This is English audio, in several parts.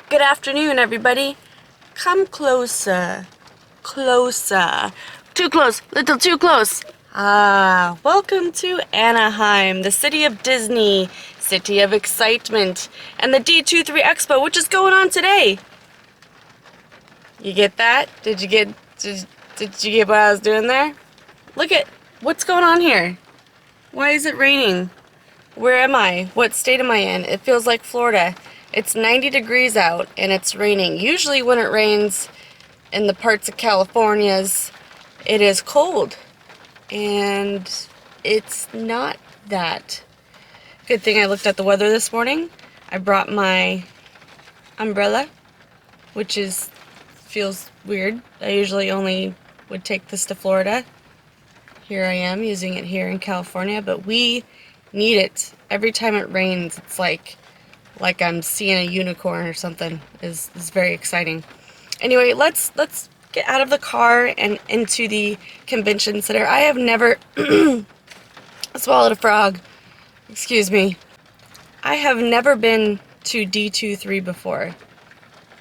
Good afternoon, everybody. Come closer. Closer. Too close. Little too close. Welcome to Anaheim, the city of Disney, city of excitement, and the D23 Expo, which is going on today. You get that? Did you get what I was doing there? Look at what's going on here. Why is it raining? Where am I? What state am I in? It feels like Florida. It's 90 degrees out and it's raining. Usually when it rains in the parts of California's, it is cold. And it's not that. Good thing I looked at the weather this morning. I brought my umbrella, which feels weird. I usually only would take this to Florida. Here I am using it here in California, but we need it. Every time it rains, it's like I'm seeing a unicorn or something. Is very exciting. Anyway, let's get out of the car and into the convention center. I have never swallowed a frog. Excuse me. I have never been to D23 before.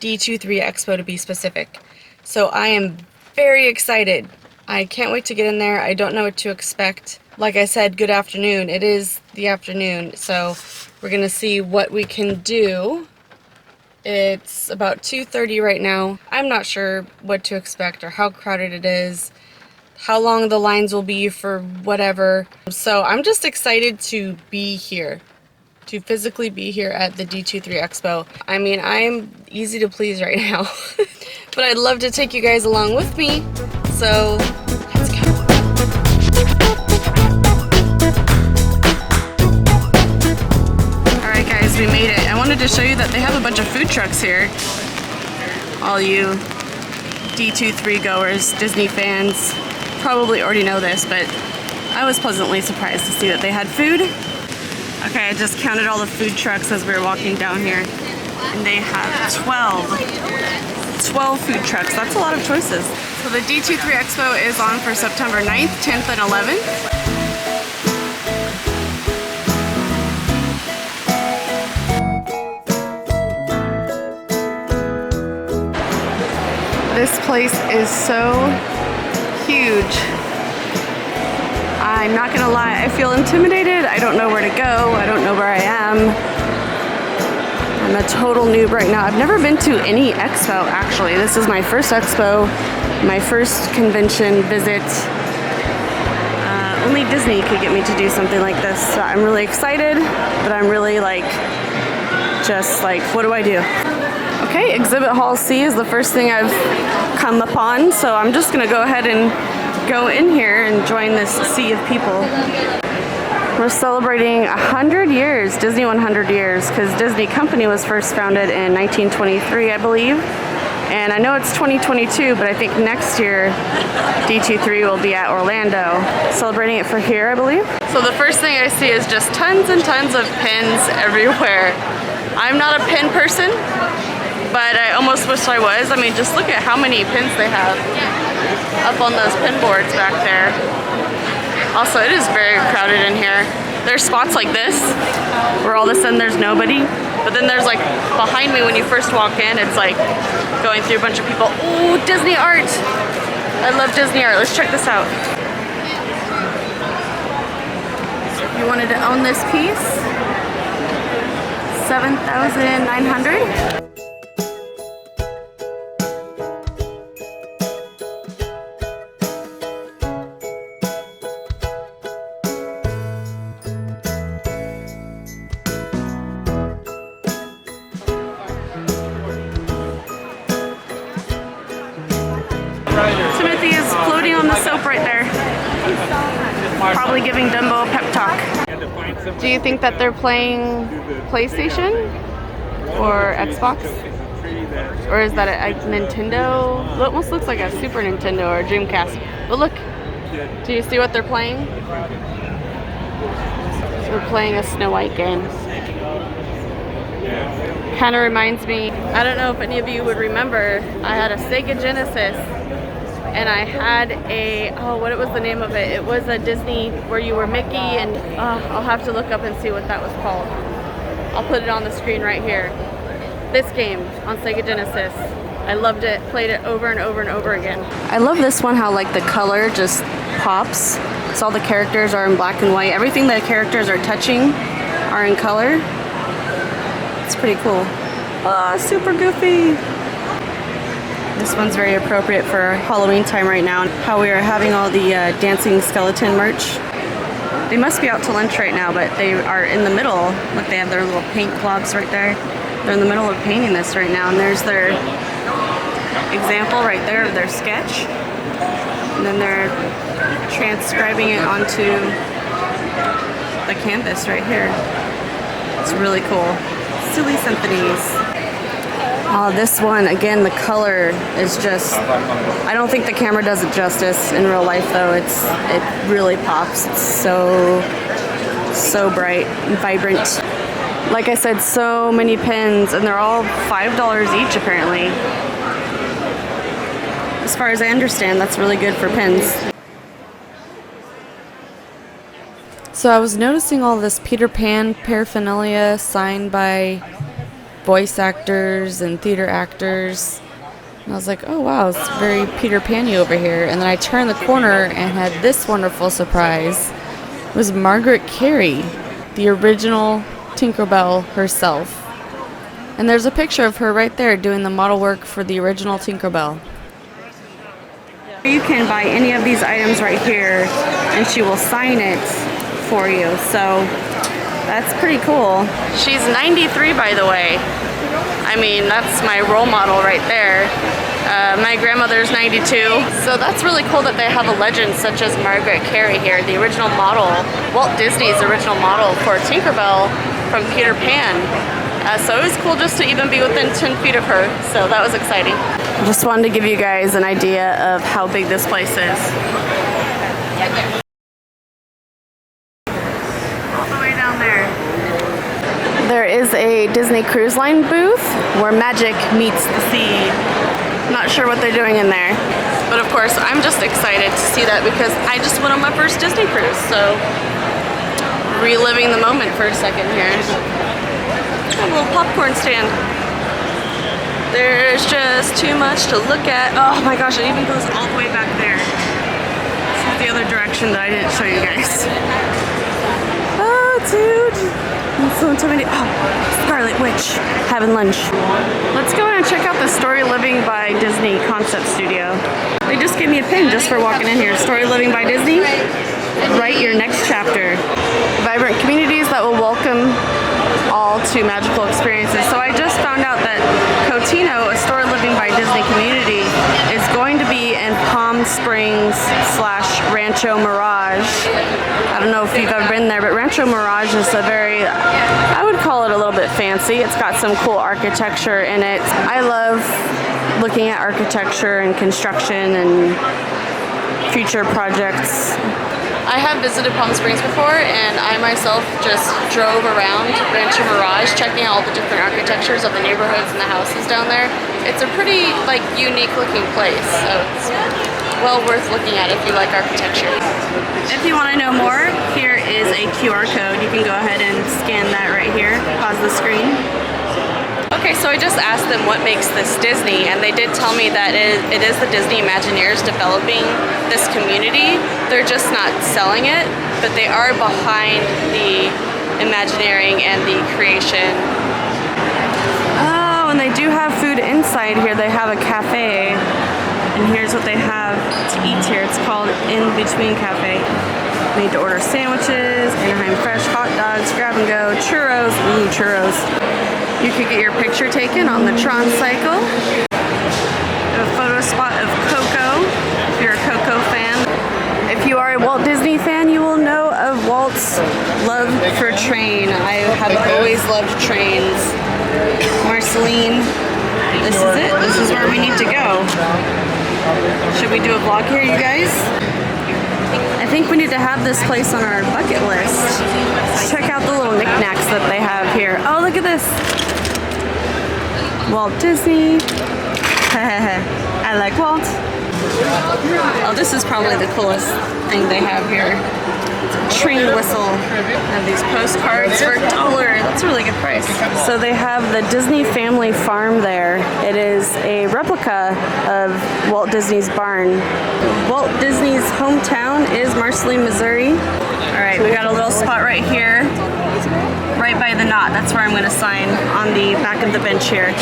D23 Expo to be specific. So I am very excited. I can't wait to get in there. I don't know what to expect. Like I said, good afternoon. It is the afternoon, so we're gonna see what we can do. It's about 2:30 right now. I'm not sure what to expect or how crowded it is, how long the lines will be for whatever. So I'm just excited to be here, to physically be here at the D23 Expo. I mean, I'm easy to please right now, but I'd love to take you guys along with me. So let's go. Alright guys, we made it. I wanted to show you that they have a bunch of food trucks here. All you D23 goers, Disney fans, probably already know this, but I was pleasantly surprised to see that they had food. Okay, I just counted all the food trucks as we were walking down here, and they have 12 food trucks. That's a lot of choices. So the D23 Expo is on for September 9th, 10th, and 11th. This place is so huge. I'm not gonna lie, I feel intimidated. I don't know where to go. I don't know where I am. I'm a total noob right now. I've never been to any expo, actually. This is my first expo, my first convention visit. Only Disney could get me to do something like this. So I'm really excited, but I'm really just like, what do I do? Okay, Exhibit Hall C is the first thing I've come upon, so I'm just gonna go ahead and go in here and join this sea of people. We're celebrating 100 years, Disney 100 years, because Disney Company was first founded in 1923, I believe. And I know it's 2022, but I think next year D23 will be at Orlando, celebrating it for here, I believe. So the first thing I see is just tons and tons of pins everywhere. I'm not a pin person, but I almost wish I was. I mean, just look at how many pins they have up on those pin boards back there. Also, it is very crowded in here. There's spots like this where all of a sudden there's nobody, but then there's like behind me when you first walk in, it's like going through a bunch of people. Ooh, Disney art! I love Disney art. Let's check this out. So if you wanted to own this piece, $7,900. Timothy is floating on the soap right there. Probably giving Dumbo a pep talk. Do you think that they're playing PlayStation or Xbox? Or is that a Nintendo? It almost looks like a Super Nintendo or a Dreamcast. But look, do you see what they're playing? They're playing a Snow White game. Kind of reminds me, I don't know if any of you would remember, I had a Sega Genesis and I had a, what was the name of it? It was a Disney where you were Mickey, and I'll have to look up and see what that was called. I'll put it on the screen right here. this game on Sega Genesis. I loved it, played it over and over and over again. I love this one, how like the color just pops. So all the characters are in black and white. Everything the characters are touching are in color. It's pretty cool. Ah, super goofy. This one's very appropriate for Halloween time right now. How we are having all the dancing skeleton merch. They must be out to lunch right now, but they are in the middle. Look, they have their little paint globs right there. They're in the middle of painting this right now, and there's their example right there of their sketch. And then they're transcribing it onto the canvas right here. It's really cool. Silly Symphonies. Oh, this one, again, the color is just, I don't think the camera does it justice in real life though. It really pops. It's so bright and vibrant. Like I said, so many pins, and they're all $5 each apparently. As far as I understand, that's really good for pins. So I was noticing all this Peter Pan paraphernalia signed by voice actors and theater actors. And I was like, oh wow, it's very Peter Pan-y over here. And then I turned the corner and had this wonderful surprise. It was Margaret Carey, the original Tinkerbell herself. And there's a picture of her right there doing the model work for the original Tinkerbell. You can buy any of these items right here and she will sign it for you. So that's pretty cool. She's 93, by the way. I mean, that's my role model right there. My grandmother's 92. So that's really cool that they have a legend such as Margaret Carey here, the original model, Walt Disney's original model for Tinkerbell from Peter Pan. So it was cool just to even be within 10 feet of her. So that was exciting. Just wanted to give you guys an idea of how big this place is. There is a Disney Cruise Line booth where magic meets the sea. Not sure what they're doing in there. But of course, I'm just excited to see that because I just went on my first Disney cruise. So, reliving the moment for a second here. A little popcorn stand. There's just too much to look at. Oh my gosh, it even goes all the way back there. This is the other direction that I didn't show you guys. Oh, dude. So many. Oh, Scarlet Witch having lunch. Let's go and check out the Story Living by Disney concept studio. They just gave me a pin just for walking in here. Story Living by Disney. Write your next chapter. Vibrant communities that will welcome all to magical experiences. So I just found out that Cotino, a Story Living by Disney community, is going to be in Palm Springs / Rancho Mirage. I don't know if you've ever been there, but Rancho Mirage is a very, I would call it a little bit fancy. It's got some cool architecture in it. I love looking at architecture and construction and future projects. I have visited Palm Springs before, and I myself just drove around Rancho Mirage, checking out all the different architectures of the neighborhoods and the houses down there. It's a pretty, unique looking place, so it's well worth looking at if you like architecture. If you want to know more, here is a QR code. You can go ahead and scan that right here. Pause the screen. Okay, so I just asked them what makes this Disney, and they did tell me that it is the Disney Imagineers developing this community. They're just not selling it, but they are behind the Imagineering and the creation. Oh, and they do have food inside here. They have a cafe, and here's what they have to eat here. It's called In Between Cafe. You need to order sandwiches, Anaheim Fresh, hot dogs, grab and go, churros. Ooh, churros. You could get your picture taken on the Tron cycle. A photo spot of Coco, if you're a Coco fan. If you are a Walt Disney fan, you will know of Walt's love for train. I have always loved trains. Marceline, this is it. This is where we need to go. Should we do a vlog here, you guys? I think we need to have this place on our bucket list. Check out the little knickknacks that they have here. Oh, look at this. Walt Disney. I like Walt. Oh, this is probably the coolest thing they have here. It's train whistle. And these postcards for $1. That's a really good price. So they have the Disney Family Farm there. It is a replica of Walt Disney's barn. Walt Disney's hometown is Marceline, Missouri. All right, we got a little spot right here, right by the knot. That's where I'm going to sign on the back of the bench here.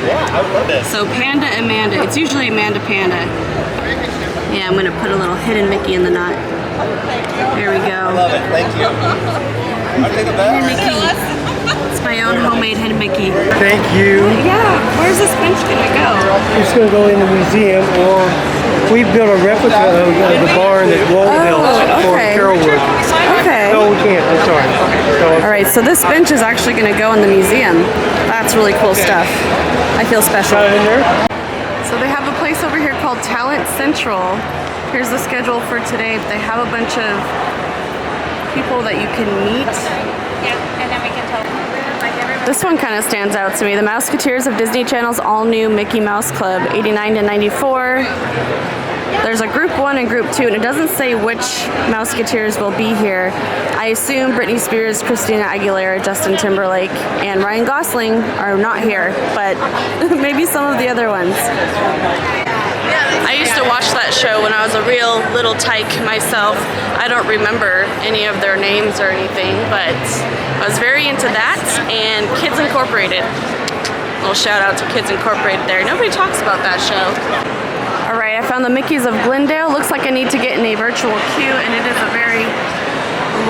Yeah, I love it. So Panda Amanda. It's usually Amanda Panda. Yeah, I'm going to put a little hidden Mickey in the knot. There we go. I love it. Thank you. I'll take it back. Hidden Mickey. It's my own homemade hidden Mickey. Thank you. Yeah, where's this bench going to go? It's going to go in the museum, or we built a replica of the barn that Walt built for Carolwood. Okay. No, we can't. I'm sorry. All right, so this bench is actually going to go in the museum. That's really cool stuff. I feel special. Got it in there? So they have a place over here called Talent Central. Here's the schedule for today. They have a bunch of people that you can meet. Yeah, and then we can tell. This one kind of stands out to me. The Mouseketeers of Disney Channel's all-new Mickey Mouse Club, 89 to 94. There's a group 1 and group 2, and it doesn't say which Mouseketeers will be here. I assume Britney Spears, Christina Aguilera, Justin Timberlake, and Ryan Gosling are not here, but maybe some of the other ones. I used to watch that show when I was a real little tyke myself. I don't remember any of their names or anything, but I was very into that and Kids Incorporated. Little shout out to Kids Incorporated there. Nobody talks about that show. All right, I found the Mickeys of Glendale. Looks like I need to get in a virtual queue, and it is a very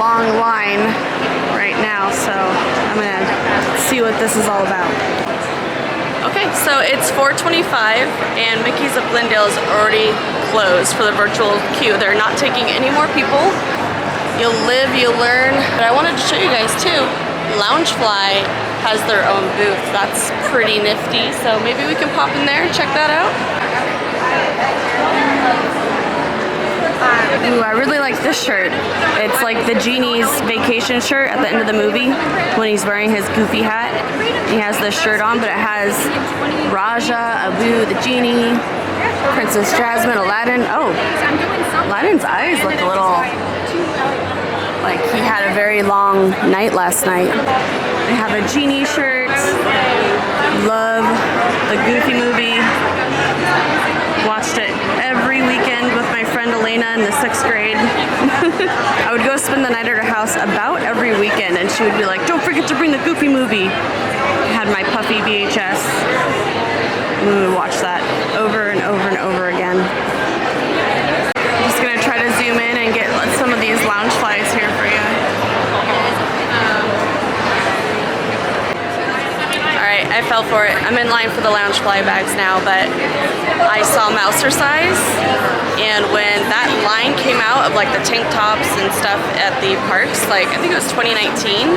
long line right now, so I'm gonna see what this is all about. Okay, so it's 4:25 and Mickey's of Glendale is already closed for the virtual queue. They're not taking any more people. You'll live, you'll learn. But I wanted to show you guys too, Loungefly has their own booth. That's pretty nifty, so maybe we can pop in there and check that out. Ooh, I really like this shirt. It's like the genie's vacation shirt at the end of the movie when he's wearing his goofy hat. He has this shirt on, but it has Raja, Abu, the genie, Princess Jasmine, Aladdin. Oh, Aladdin's eyes look a little like he had a very long night last night. They have a genie shirt. Love the Goofy movie. Watched it every weekend with my friend Elena in the 6th grade. I would go spend the night at her house about every weekend, and she would be like, "Don't forget to bring the Goofy movie." I had my puffy VHS. And we would watch that over and over and over again. I'm just gonna try to zoom in and get some of these Loungeflies here for you. Alright, I fell for it. I'm in line for the Loungefly bags now, but I saw Mousercise, and when that line came out of like the tank tops and stuff at the parks, like I think it was 2019,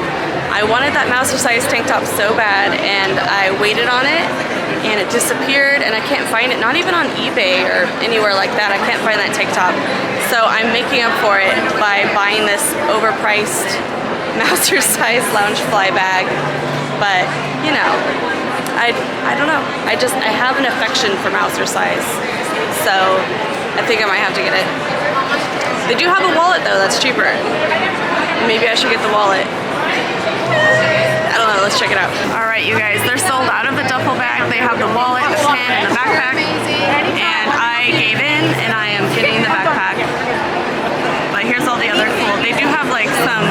I wanted that Mousercise tank top so bad, and I waited on it, and it disappeared, and I can't find it, not even on eBay or anywhere like that. I can't find that tank top. So I'm making up for it by buying this overpriced Mousercise Loungefly bag. But, you know, I don't know. I have an affection for Mousercise. So I think I might have to get it. They do have a wallet though, that's cheaper. Maybe I should get the wallet. I don't know, let's check it out. All right, you guys, they're sold out of the duffel bag. They have the wallet, the pen, and the backpack. And I gave in, and I am getting the backpack. But here's all the other cool. They do have like some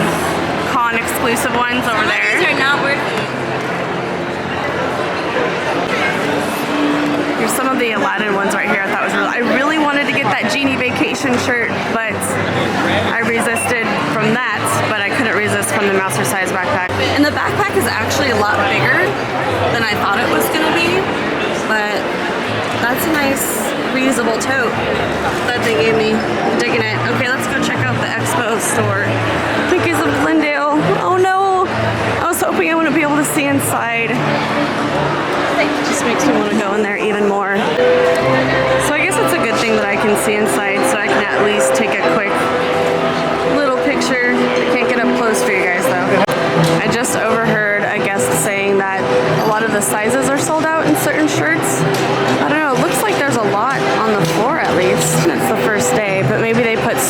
con exclusive ones over there. These are not worth it. Here's some of the Aladdin ones right here. I really wanted to get that Genie Vacation shirt, but I resisted from that, but I couldn't resist from the Mousercise backpack. And the backpack is actually a lot bigger than I thought it was gonna be, but that's a nice reusable tote that they gave me. I'm digging it. Okay, let's go check out the Expo store. Mickeys of Glendale. Oh no! I was hoping I wouldn't be able to see inside. It just makes me want to go in there even more. So I guess it's a good thing that I can see inside, so I can at least take a quick little picture. I can't get up close for you guys though. I just overheard a guest saying that a lot of the sizes are sold out in certain shirts. I don't know, it looks like there's a lot on the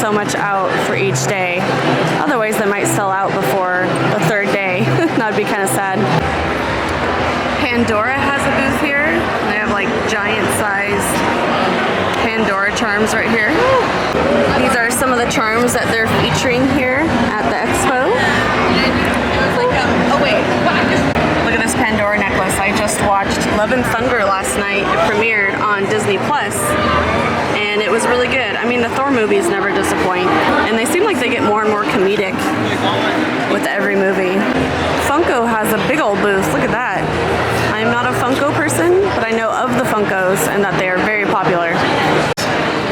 so much out for each day. Otherwise, they might sell out before the third day. That would be kind of sad. Pandora has a booth here. They have like giant sized Pandora charms right here. These are some of the charms that they're featuring here at the expo. Oh wait, look at this Pandora necklace. I just watched Love and Thunder last night. It premiered on Disney Plus, and it was really good. I mean, the Thor movies never disappoint, and they seem like they get more and more comedic with every movie. Funko has a big old booth. Look at that. I'm not a Funko person, but I know of the Funkos and that they are very popular.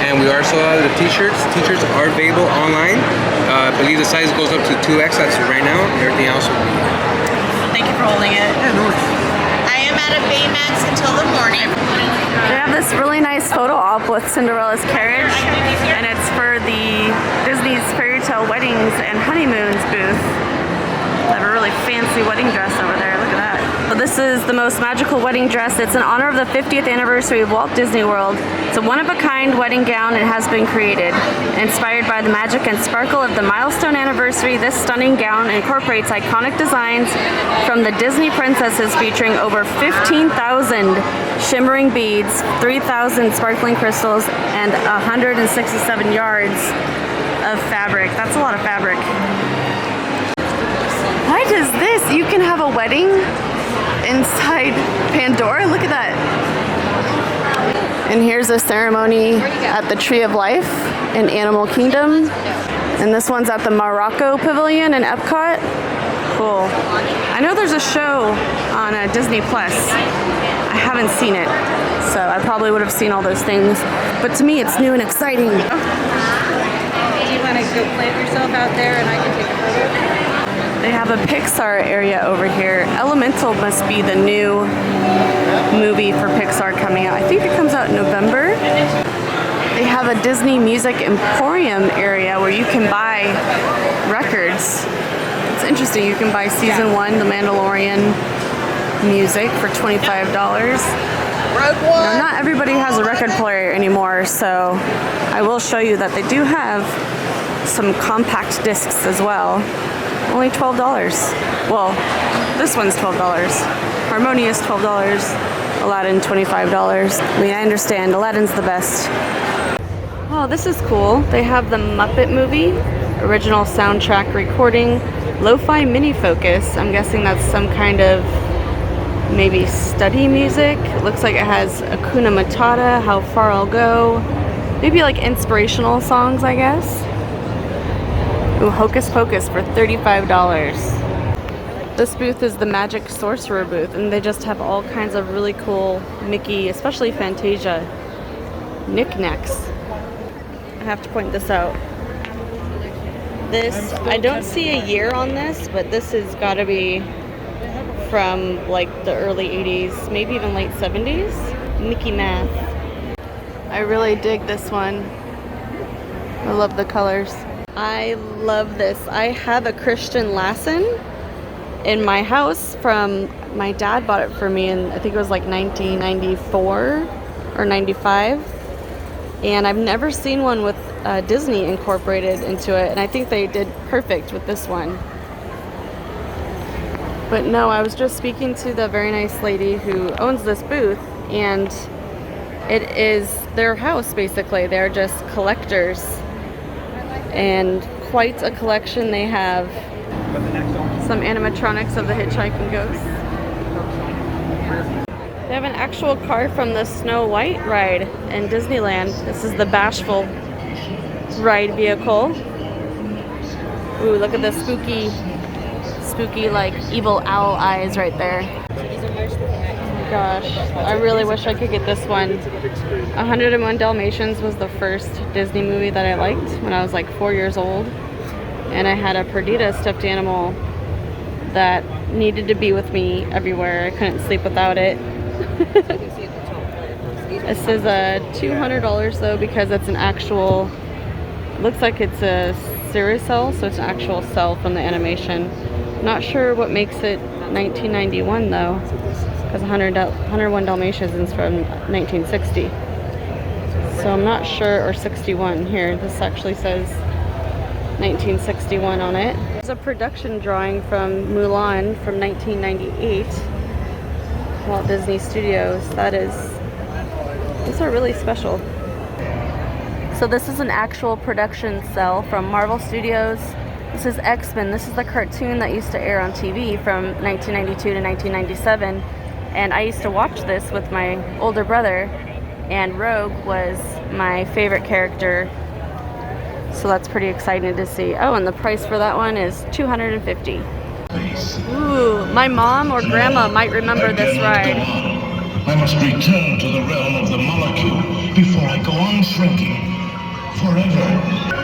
And we also have the t-shirts. T-shirts are available online. I believe the size goes up to 2X, that's right now. Everything else will be... Thank you for holding it. I am at a Baymax until the morning. They have this really nice photo op with Cinderella's carriage, and it's for the Disney's Fairy Tale Weddings and Honeymoons booth. They have a really fancy wedding dress over there. Look at that. So this is the most magical wedding dress. It's in honor of the 50th anniversary of Walt Disney World. It's a one-of-a-kind wedding gown and has been created. Inspired by the magic and sparkle of the milestone anniversary, this stunning gown incorporates iconic designs from the Disney princesses, featuring over 15,000 shimmering beads, 3,000 sparkling crystals, and 167 yards of fabric. That's a lot of fabric. What is this? You can have a wedding inside Pandora? Look at that. And here's a ceremony at the Tree of Life in Animal Kingdom. And this one's at the Morocco Pavilion in Epcot. Cool. I know there's a show on Disney Plus. I haven't seen it, so I probably would have seen all those things. But to me, it's new and exciting. Do you want to go plant yourself out there and I can take a photo? They have a Pixar area over here. Elemental must be the new movie for Pixar coming out. I think it comes out in November. They have a Disney Music Emporium area where you can buy records. It's interesting. You can buy season 1, The Mandalorian music for $25. Now, not everybody has a record player anymore, so I will show you that they do have some compact discs as well. Only $12. Well, this one's $12. Harmonious $12. Aladdin $25. I mean, I understand. Aladdin's the best. Oh, this is cool. They have the Muppet movie, original soundtrack recording, lo-fi mini focus. I'm guessing that's some kind of maybe study music. It looks like it has Hakuna Matata, How Far I'll Go. Maybe like inspirational songs, I guess. Ooh, Hocus Pocus for $35. This booth is the Magic Sorcerer booth, and they just have all kinds of really cool Mickey, especially Fantasia, knickknacks. I have to point this out. This, I don't see a year on this, but this has got to be from like the early 80s, maybe even late 70s. Mickey Math. I really dig this one. I love the colors. I love this. I have a Christian Lassen in my house from, my dad bought it for me in, I think it was like 1994 or 95. And I've never seen one with Disney incorporated into it, and I think they did perfect with this one. But no, I was just speaking to the very nice lady who owns this booth, and it is their house basically. They're just collectors, and quite a collection they have. Some animatronics of the Hitchhiking Ghost. They have an actual car from the Snow White ride in Disneyland. This is the Bashful ride vehicle. Ooh, look at the spooky like evil owl eyes right there. Oh my gosh, I really wish I could get this one. 101 Dalmatians was the first Disney movie that I liked when I was like 4 years old. And I had a Perdita stuffed animal that needed to be with me everywhere. I couldn't sleep without it. This is $200 though, because it's an actual, looks like it's a series cell, so it's an actual cell from the animation. Not sure what makes it 1991 though, because 101 Dalmatians is from 1960. So I'm not sure, or 61 here. This actually says 1961 on it. There's a production drawing from Mulan from 1998. Walt Disney Studios. These are really special. So this is an actual production cell from Marvel Studios. This is X-Men. This is the cartoon that used to air on TV from 1992 to 1997. And I used to watch this with my older brother, and Rogue was my favorite character. So that's pretty exciting to see. Oh, and the price for that one is $250. Ooh, my mom or grandma might remember this ride. I must return to the realm of the molecule before I go on shrinking forever.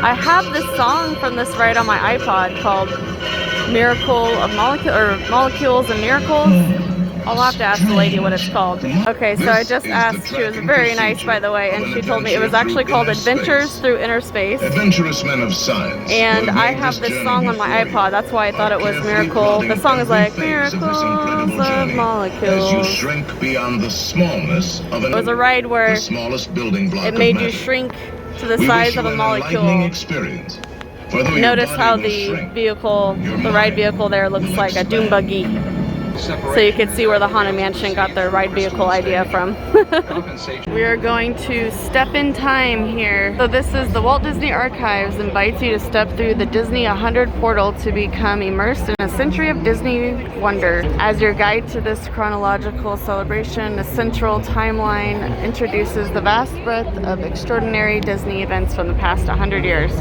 I have this song from this ride on my iPod called Miracle of Molecules and Miracles. I'll have to ask the lady what it's called. Okay, so I just asked. She was very nice, by the way, and she told me it was actually called Adventures Through Inner Space. Adventurous men of science. And I have this song on my iPod. That's why I thought it was Miracle. The song is like Miracles of Molecules. As you shrink beyond the smallness of it was a ride where it made you shrink to the size of a molecule. Notice how the ride vehicle there looks like a dune buggy. So you can see where the Haunted Mansion got their ride vehicle idea from. We are going to step in time here. So this is the Walt Disney Archives invites you to step through the Disney 100 portal to become immersed in a century of Disney wonder. As your guide to this chronological celebration, a central timeline introduces the vast breadth of extraordinary Disney events from the past 100 years,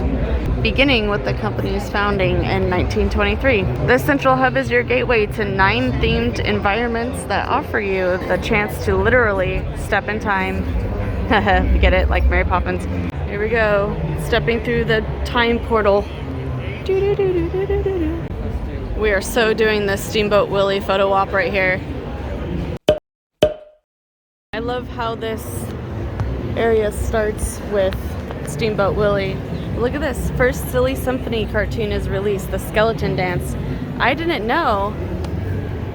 beginning with the company's founding in 1923. This central hub is your gateway to 9 themed environments that offer you the chance to literally step in time. Get it? Like Mary Poppins. Here we go. Stepping through the time portal. We are so doing the Steamboat Willie photo op right here. I love how this area starts with Steamboat Willie. Look at this. First Silly Symphony cartoon is released, The Skeleton Dance. I didn't know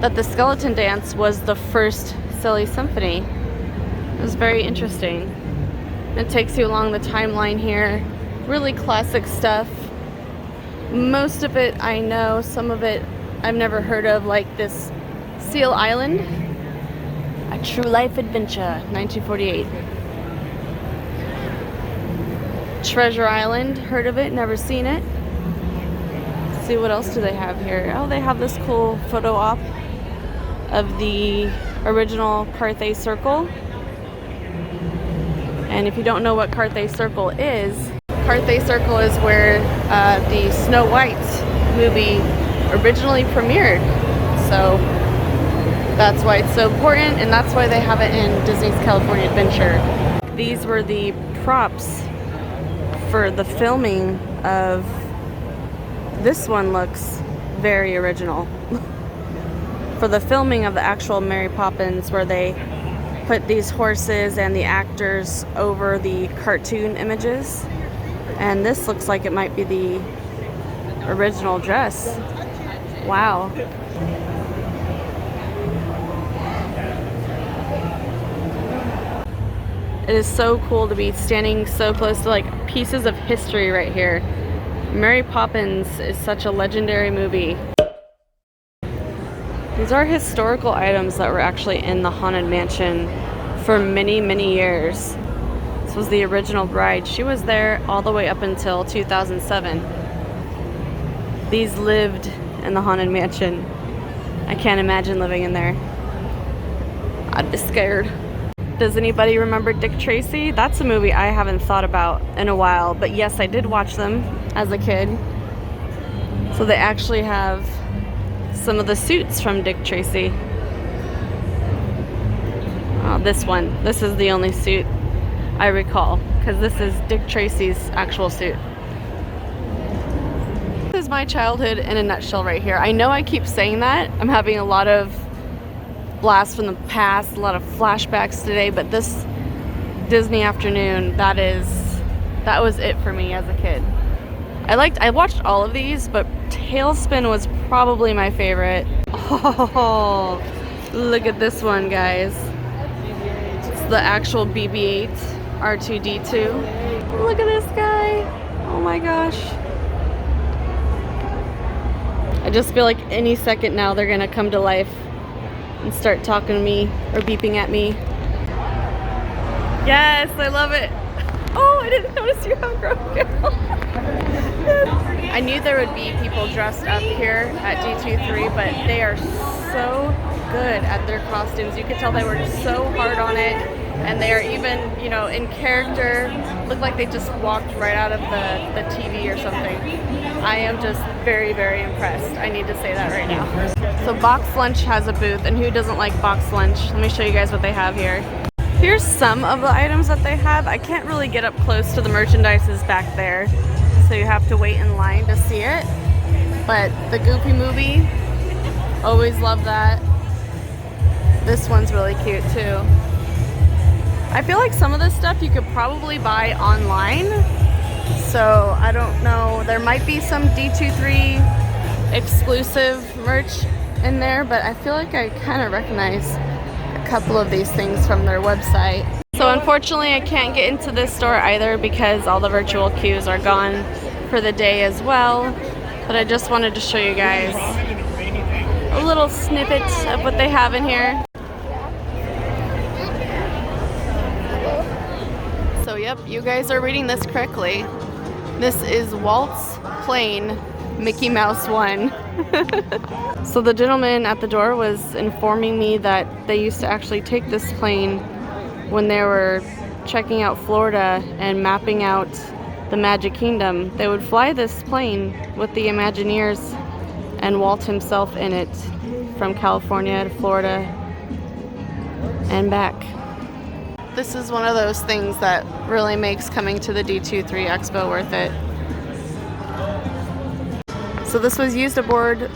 that The Skeleton Dance was the first Silly Symphony. It was very interesting. It takes you along the timeline here. Really classic stuff. Most of it I know, some of it I've never heard of, like this Seal Island, A True Life Adventure, 1948. Treasure Island, heard of it, never seen it. Let's see, what else do they have here? Oh, they have this cool photo op of the original Carthay Circle. And if you don't know what Carthay Circle is where the Snow White movie originally premiered. So that's why it's so important, and that's why they have it in Disney's California Adventure. These were the props for the filming of this one. Looks very original. For the filming of the actual Mary Poppins, where they put these horses and the actors over the cartoon images. And this looks like it might be the original dress. Wow. It is so cool to be standing so close to like pieces of history right here. Mary Poppins is such a legendary movie. These are historical items that were actually in the Haunted Mansion for many, many years. This was the original bride. She was there all the way up until 2007. These lived in the Haunted Mansion. I can't imagine living in there. I'd be scared. Does anybody remember Dick Tracy? That's a movie I haven't thought about in a while, but yes, I did watch them as a kid. So they actually have some of the suits from Dick Tracy. Oh, this one. This is the only suit I recall, because this is Dick Tracy's actual suit. This is my childhood in a nutshell right here. I know I keep saying that. I'm having a lot of blasts from the past, a lot of flashbacks today, but this Disney afternoon, that was it for me as a kid. I watched all of these, but Tailspin was probably my favorite. Oh, look at this one, guys. It's the actual BB-8 R2-D2. Look at this guy. Oh my gosh. I just feel like any second now they're gonna come to life and start talking to me or beeping at me. Yes, I love it. Oh, I didn't notice you have Grogu. I knew there would be people dressed up here at D23, but they are so good at their costumes. You could tell they worked so hard on it, and they are even, you know, in character. Look like they just walked right out of the TV or something. I am just very, very impressed. I need to say that right now. So Box Lunch has a booth, and who doesn't like Box Lunch? Let me show you guys what they have here. Here's some of the items that they have. I can't really get up close to the merchandises back there, so you have to wait in line to see it. But the Goofy movie, always love that. This one's really cute too. I feel like some of this stuff you could probably buy online, so I don't know. There might be some D23 exclusive merch in there, but I feel like I kind of recognize a couple of these things from their website. So unfortunately I can't get into this store either because all the virtual queues are gone for the day as well, but I just wanted to show you guys a little snippet of what they have in here. So yep, you guys are reading this correctly. This is Walt's plane, Mickey Mouse 1. So the gentleman at the door was informing me that they used to actually take this plane when they were checking out Florida and mapping out the Magic Kingdom. They would fly this plane with the Imagineers and Walt himself in it from California to Florida and back. This is one of those things that really makes coming to the D23 Expo worth it. So this was used aboard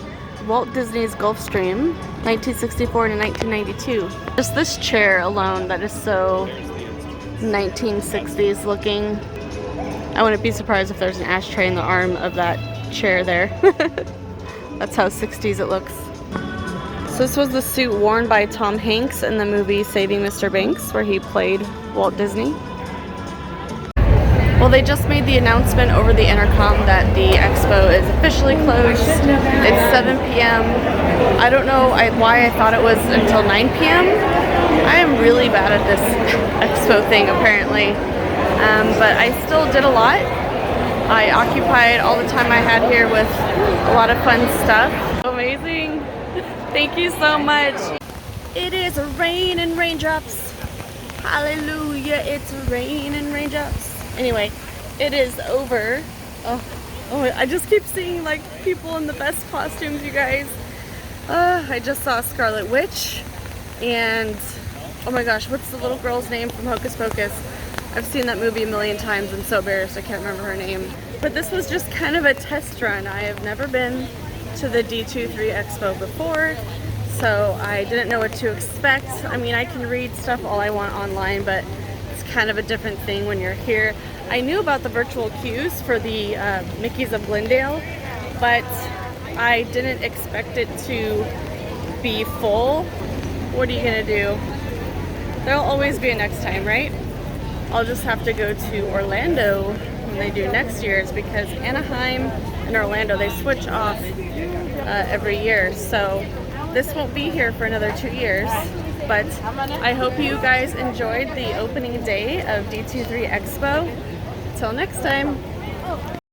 Walt Disney's Gulfstream, 1964 to 1992. Just this chair alone that is so 1960s looking. I wouldn't be surprised if there's an ashtray in the arm of that chair there. That's how 60s it looks. So this was the suit worn by Tom Hanks in the movie Saving Mr. Banks, where he played Walt Disney. Well, they just made the announcement over the intercom that the expo is officially closed. It's 7 p.m. I don't know why I thought it was until 9 p.m. I am really bad at this expo thing, apparently. But I still did a lot. I occupied all the time I had here with a lot of fun stuff. Amazing. Thank you so much. It is rain and raindrops. Hallelujah, it's rain and raindrops. Anyway, it is over. Oh, I just keep seeing like people in the best costumes, you guys. I just saw Scarlet Witch, and oh my gosh, what's the little girl's name from Hocus Pocus? I've seen that movie a million times. I'm so embarrassed I can't remember her name. But this was just kind of a test run. I have never been to the D23 Expo before, so I didn't know what to expect. I mean, I can read stuff all I want online, but it's kind of a different thing when you're here. I knew about the virtual queues for the Mickeys of Glendale, but I didn't expect it to be full. What are you gonna do? There'll always be a next time, right? I'll just have to go to Orlando when they do next year's, because Anaheim and Orlando, they switch off every year. So this won't be here for another 2 years. But I hope you guys enjoyed the opening day of D23 Expo. Till next time.